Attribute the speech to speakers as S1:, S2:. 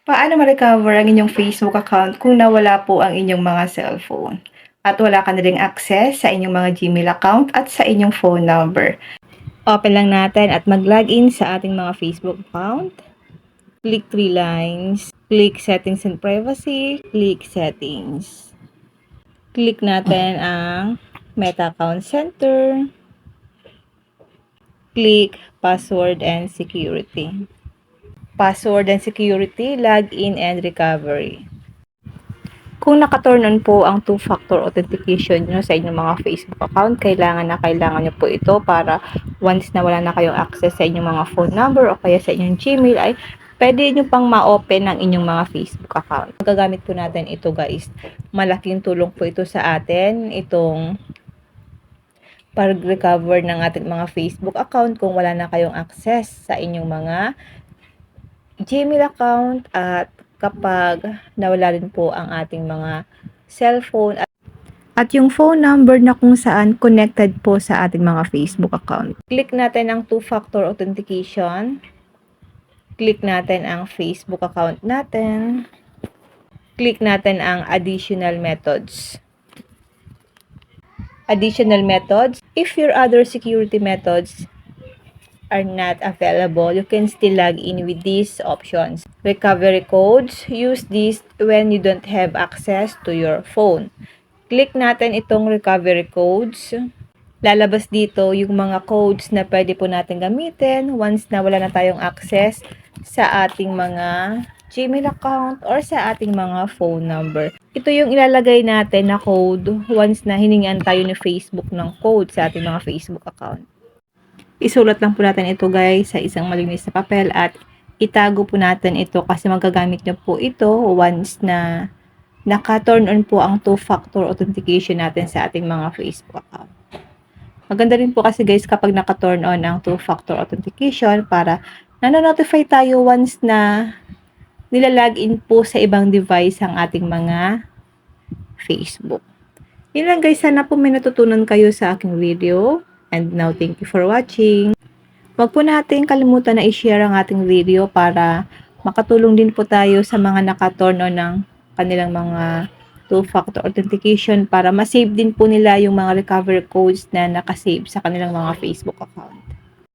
S1: Paano ma-recover ang inyong Facebook account kung nawala po ang inyong mga cellphone at wala ka na ring access sa inyong mga Gmail account at sa inyong phone number? Open lang natin at mag-login sa ating mga Facebook account. Click three lines. Click Settings and Privacy. Click Settings. Click natin ang Meta Account Center. Click Password and Security. Password and Security, Login and Recovery. Kung naka-turn on po ang two-factor authentication nyo sa inyong mga Facebook account, kailangan nyo po ito para once na wala na kayong access sa inyong mga phone number o kaya sa inyong Gmail ay pwede nyo pang ma-open ang inyong mga Facebook account. Magagamit po natin ito guys. Malaking tulong po ito sa atin, itong pag-recover ng ating mga Facebook account kung wala na kayong access sa inyong mga Gmail account at kapag nawala rin po ang ating mga cellphone at yung phone number na kung saan connected po sa ating mga Facebook account. Click natin ang two-factor authentication. Click natin ang Facebook account natin. Click natin ang additional methods. Additional methods. If your other security methods are not available, you can still log in with these options. Recovery codes, use this when you don't have access to your phone. Click natin itong recovery codes. Lalabas dito yung mga codes na pwede po natin gamitin once na wala na tayong access sa ating mga Gmail account or sa ating mga phone number. Ito yung ilalagay natin na code once na hiningan tayo ni Facebook ng code sa ating mga Facebook account. Isulat lang po natin ito guys sa isang malinis na papel at itago po natin ito kasi magagamit nyo po ito once na naka-turn on po ang two-factor authentication natin sa ating mga Facebook account. Maganda rin po kasi guys kapag naka-turn on ang two-factor authentication para nanonotify tayo once na nilalagin po sa ibang device ang ating mga Facebook. Yun lang guys, sana po may natutunan kayo sa aking video. And now, thank you for watching. Huwag po natin kalimutan na i-share ang ating video para makatulong din po tayo sa mga naka-turn on ng kanilang mga two-factor authentication para ma-save din po nila yung mga recovery codes na nakasave sa kanilang mga Facebook account.